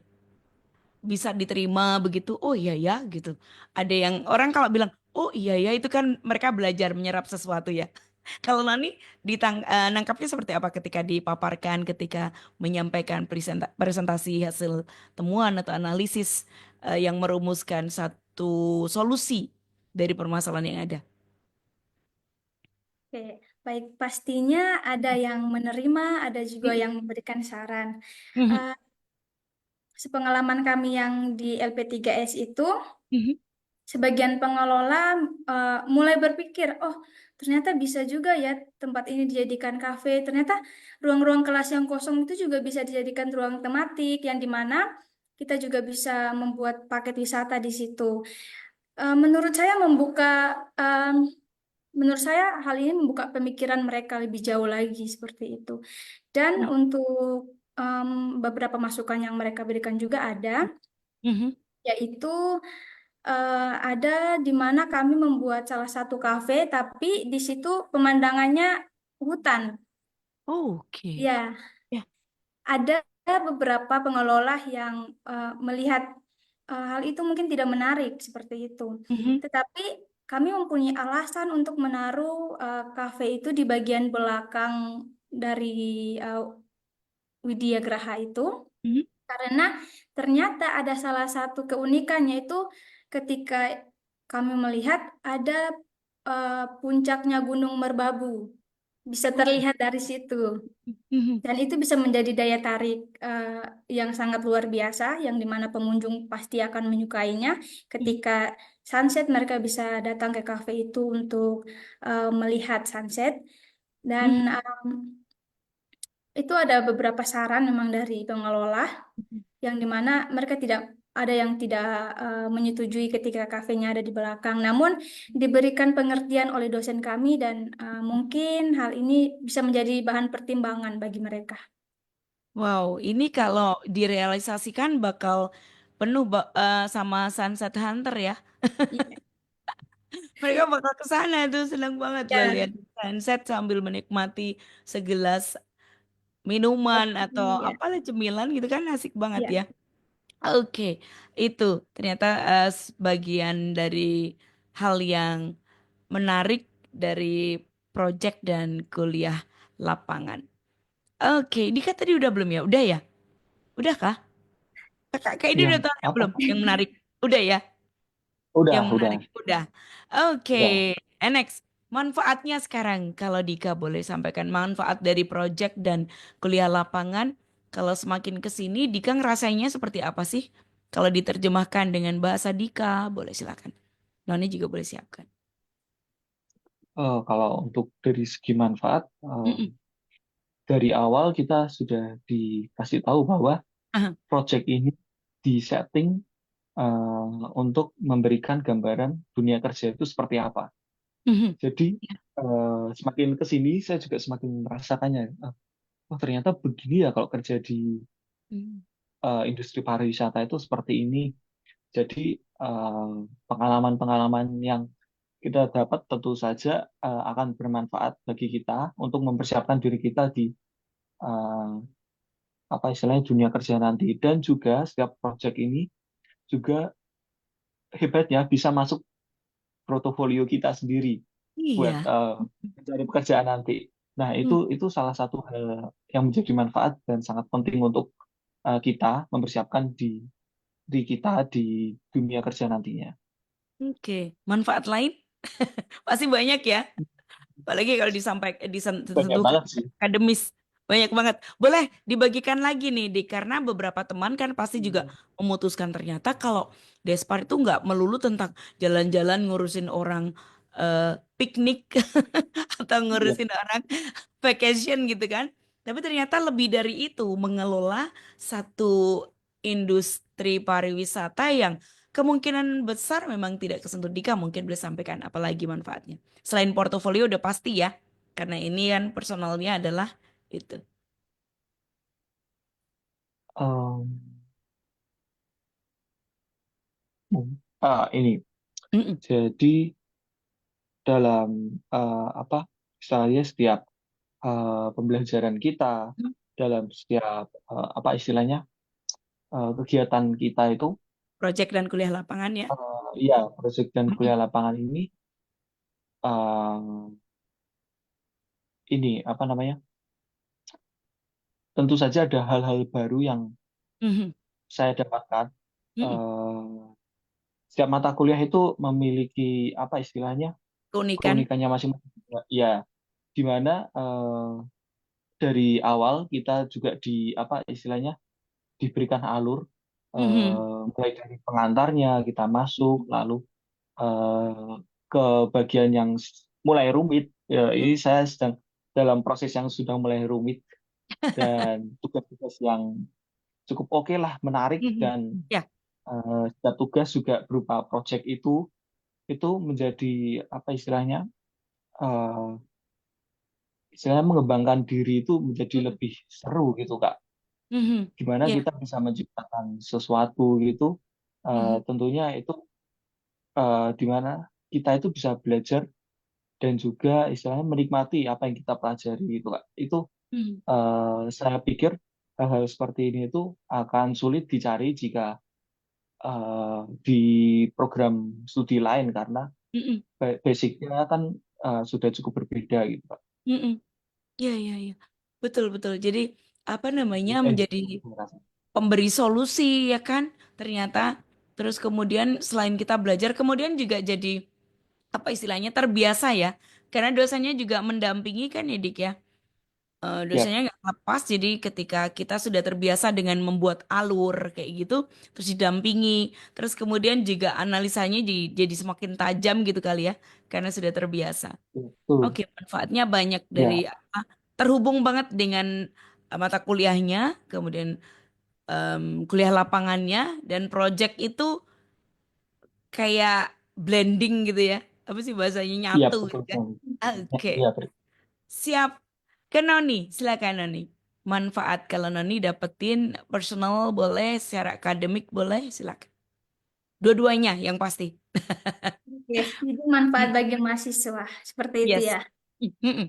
bisa diterima begitu. Oh iya ya gitu. Ada yang orang kalau bilang oh iya ya itu kan mereka belajar menyerap sesuatu ya. Kalau Noni nangkapnya seperti apa ketika dipaparkan, ketika menyampaikan presentasi hasil temuan atau analisis yang merumuskan satu solusi dari permasalahan yang ada. Oke, baik. Pastinya ada yang menerima, ada juga Mhm, yang memberikan saran. mhm, Eh, Sepengalaman kami yang di LP3S itu, mhm. sebagian pengelola mulai berpikir, oh ternyata bisa juga ya tempat ini dijadikan kafe. Ternyata ruang-ruang kelas yang kosong itu juga bisa dijadikan ruang tematik, yang dimana kita juga bisa membuat paket wisata di situ. Menurut saya menurut saya hal ini membuka pemikiran mereka lebih jauh lagi seperti itu. Dan untuk beberapa masukan yang mereka berikan juga ada, Mhm. yaitu ada di mana kami membuat salah satu kafe, tapi di situ pemandangannya hutan. Oke. Ya, Ya. ada beberapa pengelola yang melihat hal itu mungkin tidak menarik seperti itu. Mhm, Tetapi kami mempunyai alasan untuk menaruh kafe itu di bagian belakang dari uh, Widya Graha itu, mhm. karena ternyata ada salah satu keunikan, yaitu ketika kami melihat ada puncaknya Gunung Merbabu bisa Oh. terlihat dari situ. Mhm, Dan itu bisa menjadi daya tarik yang sangat luar biasa, yang dimana pengunjung pasti akan menyukainya. mhm, Ketika sunset, mereka bisa datang ke kafe itu untuk melihat sunset. Dan mhm, itu ada beberapa saran memang dari pengelola, yang dimana mereka tidak ada yang tidak menyetujui ketika kafenya ada di belakang. Namun diberikan pengertian oleh dosen kami, dan mungkin hal ini bisa menjadi bahan pertimbangan bagi mereka. wow, ini kalau direalisasikan bakal penuh sama Sunset Hunter ya. Iya. Mereka bakal ke sana tuh seneng banget loh Ya, lihat sunset sambil menikmati segelas minuman atau kopi, ya. apalah cemilan gitu kan asik banget Ya. ya. Oke, itu ternyata sebagian dari hal yang menarik dari project dan kuliah lapangan. Oke, Dika tadi udah belum ya? Udah ya? Udah kah? Kak ini Yang udah tahu apa? belum? Yang menarik. Udah ya? Yang Udah, menarik. Udah. Oke. udah. Next. Manfaatnya sekarang. Kalau Dika boleh sampaikan manfaat dari project dan kuliah lapangan. Kalau semakin ke sini, Dika ngerasainya seperti apa sih? Kalau diterjemahkan dengan bahasa Dika, boleh silakan. Noni juga boleh siapkan. Kalau untuk dari segi manfaat, Mm-mm. dari awal kita sudah dikasih tahu bahwa Aha. project ini disetting untuk memberikan gambaran dunia kerja itu seperti apa. Mhm. Jadi semakin ke sini saya juga semakin merasakannya. Oh ternyata begini ya kalau kerja di Mhm. industri pariwisata itu seperti ini. Jadi pengalaman-pengalaman yang kita dapat tentu saja akan bermanfaat bagi kita untuk mempersiapkan diri kita di eh, apa istilahnya dunia kerja nanti, dan juga setiap project ini juga hebatnya bisa masuk portofolio kita sendiri buat Iya. mencari pekerjaan nanti. Nah, Hmm. itu salah satu hal yang menjadi manfaat dan sangat penting untuk kita mempersiapkan di kita di dunia kerja nantinya. Oke. Manfaat lain pasti banyak ya. Apalagi kalau Banyak ditentukan banget sih. akademis. Banyak banget. Boleh dibagikan lagi nih, Dik. Karena beberapa teman kan pasti juga memutuskan ternyata kalau Despar itu nggak melulu tentang jalan-jalan ngurusin orang piknik atau Iya. ngurusin orang vacation gitu kan. Tapi ternyata lebih dari itu mengelola satu industri pariwisata yang kemungkinan besar memang tidak kesentuh. Dika mungkin boleh sampaikan apalagi manfaatnya. Selain portofolio udah pasti ya. Karena ini kan personalnya adalah itu. Em, ini Mm-mm. jadi dalam apa istilahnya setiap pembelajaran kita dalam setiap apa istilahnya kegiatan kita itu Project dan kuliah lapangan ya. ya proyek dan Mm-mm. kuliah lapangan ini apa namanya tentu saja ada hal-hal baru yang Mhm. saya dapatkan. Mm-mm. Eh, Setiap mata kuliah itu memiliki apa istilahnya Keunikan. keunikannya masing-masing. Ya, di mana dari awal kita juga di apa istilahnya diberikan alur Mhm. mulai dari pengantarnya kita masuk lalu eh, ke bagian yang mulai rumit. Ya, ini saya sedang dalam proses yang sudah mulai rumit dan tugas-tugas yang cukup oke lah, menarik Mhm. dan Ya. setiap tugas juga berupa project itu menjadi apa eh, istilahnya mengembangkan diri itu menjadi Mhm. lebih seru gitu Kak. Mhm. Gimana Ya. kita bisa menciptakan sesuatu gitu, Mhm. tentunya itu di mana kita itu bisa belajar dan juga istilahnya menikmati apa yang kita pelajari gitu Kak. Itu Mhm. saya pikir hal-hal seperti ini itu akan sulit dicari jika di program studi lain karena Mhm. basicnya kan sudah cukup berbeda gitu Pak. Mhm. Ya, ya, ya. Betul, betul. Jadi apa namanya menjadi Itu saya rasa. pemberi solusi ya kan? Ternyata terus kemudian selain kita belajar kemudian juga jadi apa istilahnya terbiasa ya. Karena dosennya juga mendampingi kan ya Dik ya. Ya, Dosanya nggak lepas jadi ketika kita sudah terbiasa dengan membuat alur kayak gitu terus didampingi terus kemudian juga analisanya jadi semakin tajam gitu kali ya karena sudah terbiasa. betul. Oke, manfaatnya banyak dari Ya, apa terhubung banget dengan mata kuliahnya kemudian kuliah lapangannya dan project itu kayak blending gitu ya apa sih bahasanya iya nyatu betul gitu kan. banget. Ya, Oke. iya, Siap. Ke Noni, silakan Noni. Manfaat kalau Noni dapetin personal boleh, secara akademik boleh, silakan. Dua-duanya yang pasti. Oke, jadi manfaat Hmm. bagi mahasiswa seperti itu Yes. ya. Mm-mm.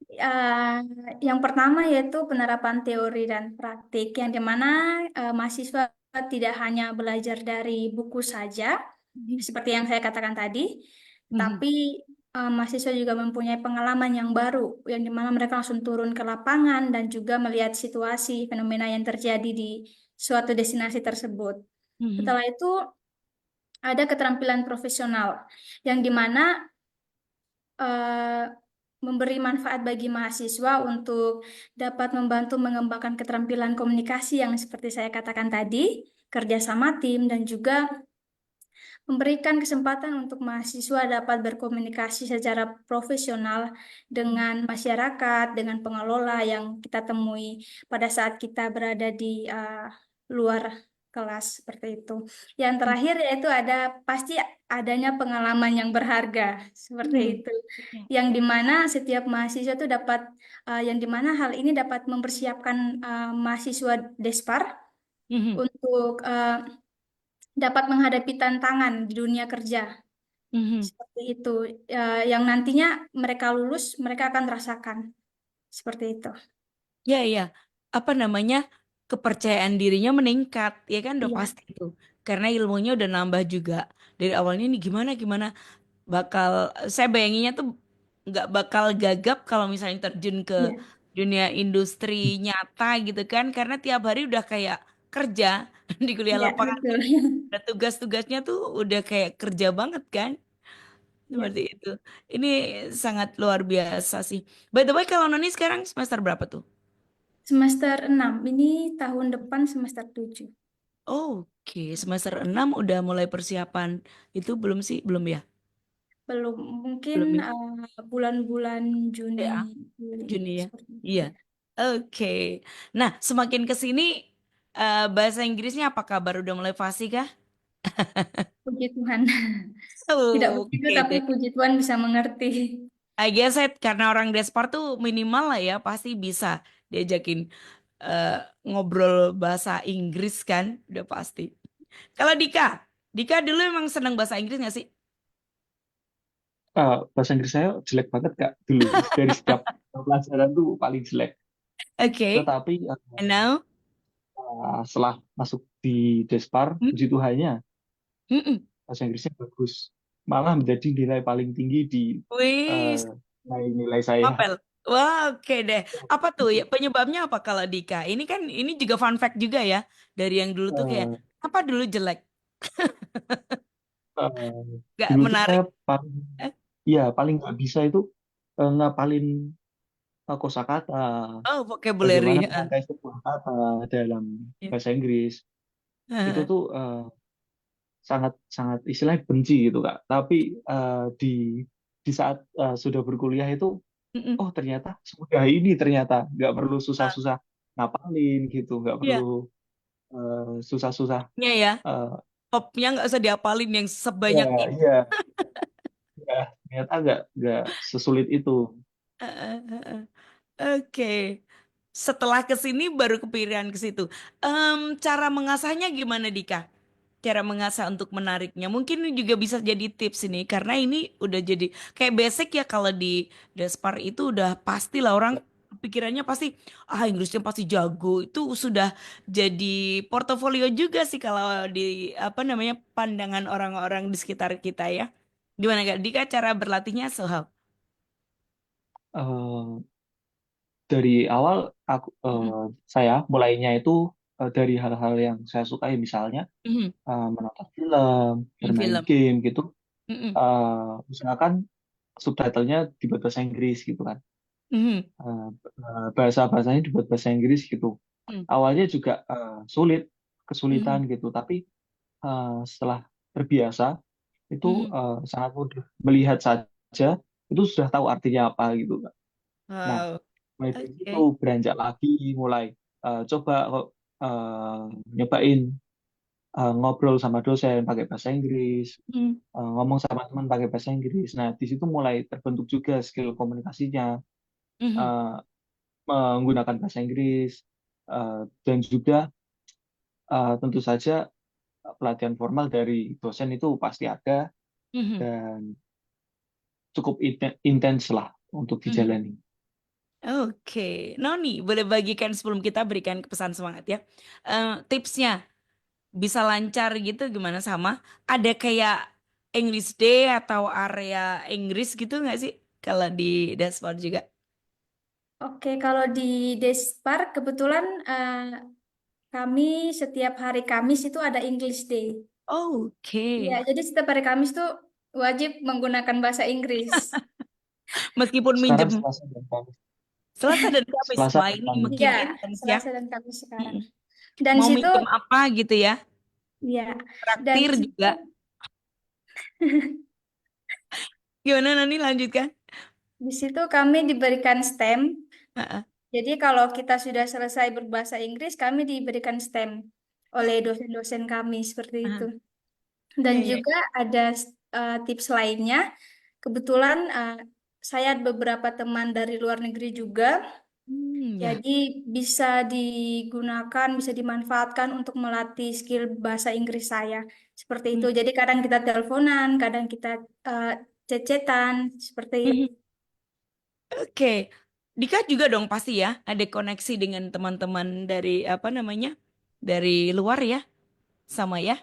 Eh, yang pertama yaitu penerapan teori dan praktik, yang dimana mahasiswa tidak hanya belajar dari buku saja, seperti yang saya katakan tadi, Mhm. tapi mahasiswa juga mempunyai pengalaman yang baru, yang dimana mereka langsung turun ke lapangan dan juga melihat situasi fenomena yang terjadi di suatu destinasi tersebut. Mhm. Setelah itu ada keterampilan profesional, yang dimana memberi manfaat bagi mahasiswa untuk dapat membantu mengembangkan keterampilan komunikasi yang seperti saya katakan tadi, kerja sama tim, dan juga memberikan kesempatan untuk mahasiswa dapat berkomunikasi secara profesional dengan masyarakat, dengan pengelola yang kita temui pada saat kita berada di luar kelas seperti itu. Yang terakhir yaitu ada pasti adanya pengalaman yang berharga seperti Mhm. itu. Ya. Yang dimana setiap mahasiswa itu dapat, yang dimana hal ini dapat mempersiapkan mahasiswa Despar Mhm. untuk dapat menghadapi tantangan di dunia kerja Mhm. seperti itu. Yang nantinya mereka lulus mereka akan rasakan seperti itu. Ya, ya. Apa namanya? Kepercayaan dirinya meningkat, ya kan udah Iya, pasti itu. Karena ilmunya udah nambah juga. Dari awalnya ini gimana gimana bakal saya bayanginnya tuh nggak bakal gagap kalau misalnya terjun ke iya, dunia industri nyata gitu kan karena tiap hari udah kayak kerja di kuliah iya lapangan betul. kan udah tugas-tugasnya tuh udah kayak kerja banget kan Iya. seperti itu ini sangat luar biasa sih by the way kalau Noni sekarang semester berapa tuh. Semester 6 ini tahun depan semester 7. Oke, semester 6 udah mulai persiapan itu belum sih belum ya Belum, mungkin belum ya. bulan-bulan Juni, Ya. Juli Juni ya. seperti itu. Iya. Ya. Oke. Nah, semakin ke sini bahasa Inggrisnya apa kabar? Udah mulai fasih kah? Puji Tuhan. Tidak begitu Oke tapi deh. puji Tuhan bisa mengerti. I guess karena orang Despar tuh minimal lah ya pasti bisa diajakin ngobrol bahasa Inggris kan, udah pasti. Kalau Dika, Dika dulu emang seneng bahasa Inggris nggak sih? Bahasa Inggris saya jelek banget Kak dulu. Dari setiap pelajaran tuh paling jelek. Oke, Tetapi and now, setelah masuk di Despar, hmm, puji Tuhannya mm-mm. bahasa Inggrisnya bagus. Malah menjadi nilai paling tinggi di Wih, eh, nilai saya. apel. Wah, oke deh. Apa tuh ya penyebabnya apa kalau Dika? Ini kan ini juga fun fact juga ya dari yang dulu tuh kayak Eh, apa dulu jelek, eh, gak Dulu tuh menarik. saya paling, Eh? ya paling nggak bisa itu ngapalin kosakata, Oh, bagaimana vocabulary. merangkai sebuah kata dalam Ya. bahasa Inggris. Itu tuh sangat sangat istilahnya benci gitu Kak. Tapi di saat sudah berkuliah itu, Mm-mm. oh ternyata semudah ini, ternyata nggak perlu Ah, susah-susah ngapalin gitu, nggak perlu iya, susah-susah. nya ya. eh, Topnya nggak usah diapalin yang ya sebanyak ini. iya, ya, ternyata nggak sesulit itu. Eh, eh, eh, eh. Oke. Setelah ke sini baru kepikiran ke situ. Cara mengasahnya gimana Dika? Cara mengasah untuk menariknya. Mungkin ini juga bisa jadi tips ini karena ini udah jadi kayak basic ya kalau di Despar itu udah pasti lah orang pikirannya pasti Inggrisnya pasti jago. Itu sudah jadi portofolio juga sih kalau di apa namanya pandangan orang-orang di sekitar kita ya. Gimana Kak Dika cara berlatihnya soal? Eh, dari awal saya mulainya itu dari hal-hal yang saya sukai, misalnya Mhm. menonton film, bermain Film. game gitu. Mhm. Usahakan subtitlenya dibuat bahasa Inggris gitu kan. Mhm. Bahasa-bahasanya dibuat bahasa Inggris gitu. Mhm. Awalnya juga Mhm. kesulitan gitu, tapi setelah terbiasa itu Mhm. sangat mudah. Melihat saja itu sudah tahu artinya apa gitu Kak. Nah, Wow. mulai dari situ Oke. beranjak lagi, mulai coba kok nyobain ngobrol sama dosen pakai bahasa Inggris, Mhm. ngomong sama teman pakai bahasa Inggris. Nah, di situ mulai terbentuk juga skill komunikasinya, Mhm. eh, menggunakan bahasa Inggris, dan juga tentu saja pelatihan formal dari dosen itu pasti ada Mhm. dan cukup intens lah untuk Mhm. dijalani. Oke, Noni, boleh bagikan sebelum kita berikan pesan semangat ya. Tipsnya bisa lancar gitu gimana sama? Ada kayak English Day atau area Inggris gitu nggak sih? Kalau di dashboard juga. Oke, kalau di Despar kebetulan kami setiap hari Kamis itu ada English Day. Ya, Oke. jadi setiap hari Kamis tuh wajib menggunakan bahasa Inggris. Meskipun Sekarang minjem Selasa dan Kamis. Selasa dan Kamis, Selasa wah dan ini Kamis. makin Ya, intens ya. Selasa dan Kamis sekarang. Mm-mm. Dan Mau situ, minjem apa gitu ya? ya, dan Traktir situ, juga. Gimana Noni lanjutkan? di situ kami diberikan stem. Heeh. Jadi kalau kita sudah selesai berbahasa Inggris, kami diberikan stem oleh dosen-dosen kami seperti itu. Heeh. Dan Iya, iya. juga ada tips lainnya. Kebetulan saya ada beberapa teman dari luar negeri juga. Ya. Jadi bisa digunakan, bisa dimanfaatkan untuk melatih skill bahasa Inggris saya. Seperti itu. Hmm. Jadi kadang kita teleponan, kadang kita eh, chat-chatan, seperti itu. Mhm. Oke, Dika juga dong pasti ya ada koneksi dengan teman-teman dari apa namanya dari luar ya, sama ya.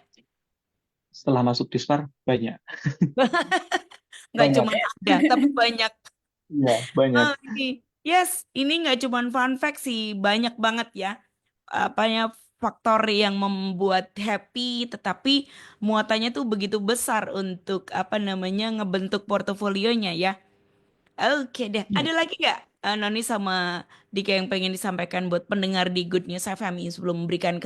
Setelah masuk Dispar banyak, Nggak banyak. cuma ada, tapi banyak. Iya, banyak. Oh, ini, yes, ini nggak cuma fun fact sih, banyak banget ya. Apanya faktor yang membuat happy, tetapi muatannya tuh begitu besar untuk apa namanya ngebentuk portofolionya ya. Oke deh, Iya. ada lagi nggak Noni sama Dika yang pengen disampaikan buat pendengar di Good News FM ini sebelum memberikan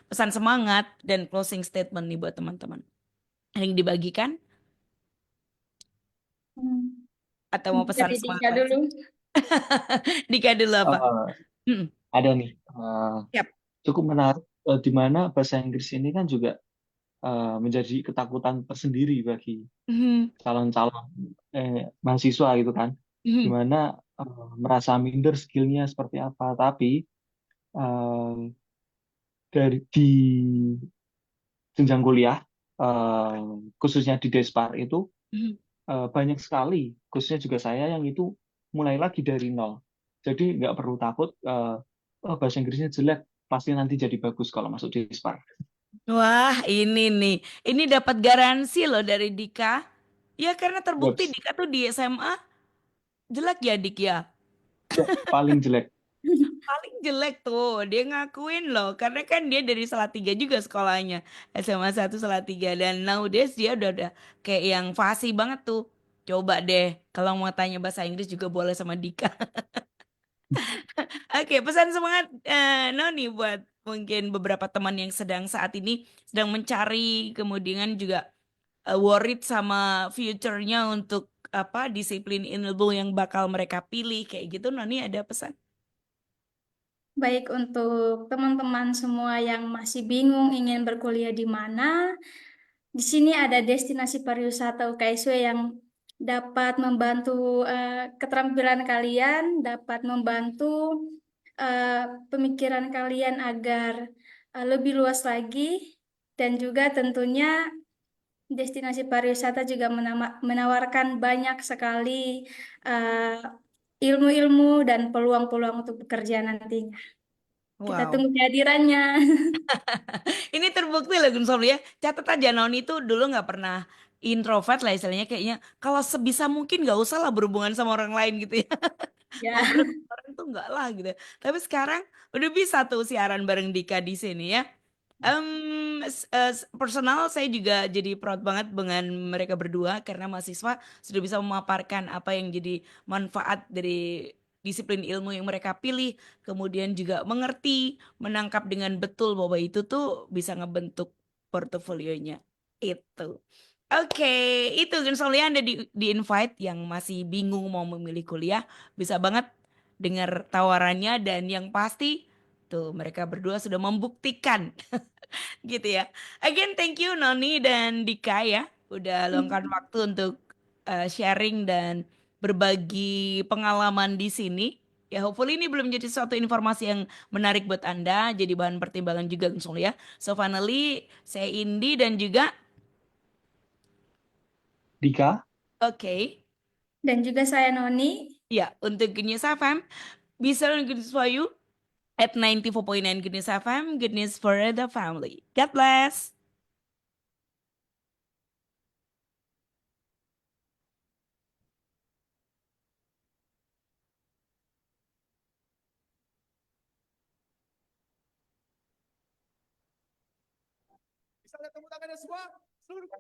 pesan semangat dan closing statement nih buat teman-teman? Ada yang dibagikan Hmm. atau mau pesan Dari semangat Dika langsung? dulu. Dika dulu apa? Eh, Mm-mm. ada nih, Siap. cukup menarik, di mana bahasa Inggris ini kan juga menjadi ketakutan tersendiri bagi Mhm. calon-calon mahasiswa gitu kan. Mhm. gimana merasa minder skillnya seperti apa. Tapi eh, dari di jenjang kuliah, eh, khususnya di Despar itu Mhm. banyak sekali, khususnya juga saya yang itu mulai lagi dari nol. Jadi nggak perlu takut, oh, bahasa Inggrisnya jelek, pasti nanti jadi bagus kalau masuk Despar. Wah, ini dapat garansi loh dari Dika. Ya karena terbukti Yaps, Dika tuh di SMA jelek ya Dik ya. paling jelek. Paling jelek tuh, dia ngakuin loh. Karena kan dia dari Salatiga juga sekolahnya. SMA 1 Salatiga. Dan nowadays dia udah kayak yang fasih banget tuh. Coba deh, kalau mau tanya bahasa Inggris juga boleh sama Dika. Oke, pesan semangat Noni buat mungkin beberapa teman yang sedang saat ini sedang mencari, kemudian juga worried sama future-nya untuk apa disiplin ilmu yang bakal mereka pilih kayak gitu. Noni ada pesan? Baik untuk teman-teman semua yang masih bingung ingin berkuliah di mana, di sini ada destinasi pariwisata UKSW yang dapat membantu keterampilan kalian, dapat membantu eh, pemikiran kalian agar lebih luas lagi, dan juga tentunya destinasi pariwisata juga menawarkan banyak sekali eh, ilmu-ilmu dan peluang-peluang untuk bekerja nantinya. Kita Wow. tunggu kehadirannya. Ini terbukti loh Gun Somli ya. Catat aja Noni itu dulu nggak pernah introvert lah istilahnya kayaknya. Kalau sebisa mungkin nggak usah lah berhubungan sama orang lain gitu ya. Ya, Ngobrol sama orang tuh nggak lah gitu. Tapi sekarang udah bisa tuh siaran bareng Dika di sini ya. Personal saya juga jadi proud banget dengan mereka berdua karena mahasiswa sudah bisa memaparkan apa yang jadi manfaat dari disiplin ilmu yang mereka pilih, kemudian juga mengerti, menangkap dengan betul bahwa itu tuh bisa ngebentuk portofolionya. Itu. Oke, itu Gensolia Anda di invite yang masih bingung mau memilih kuliah, bisa banget dengar tawarannya dan yang pasti tuh mereka berdua sudah membuktikan gitu ya. Again, thank you Noni dan Dika ya, udah luangkan waktu untuk sharing dan berbagi pengalaman di sini. Ya, hopefully ini belum jadi suatu informasi yang menarik buat Anda, jadi bahan pertimbangan juga ya. So finally, saya Indi dan juga, Dika, oke, dan juga saya Noni. ya untuk Genius FM, bisa on Good News for You at 94.9 Good News FM, Good News for the Family. God bless. Bisa lihat tepuk tangannya semua? Seluruh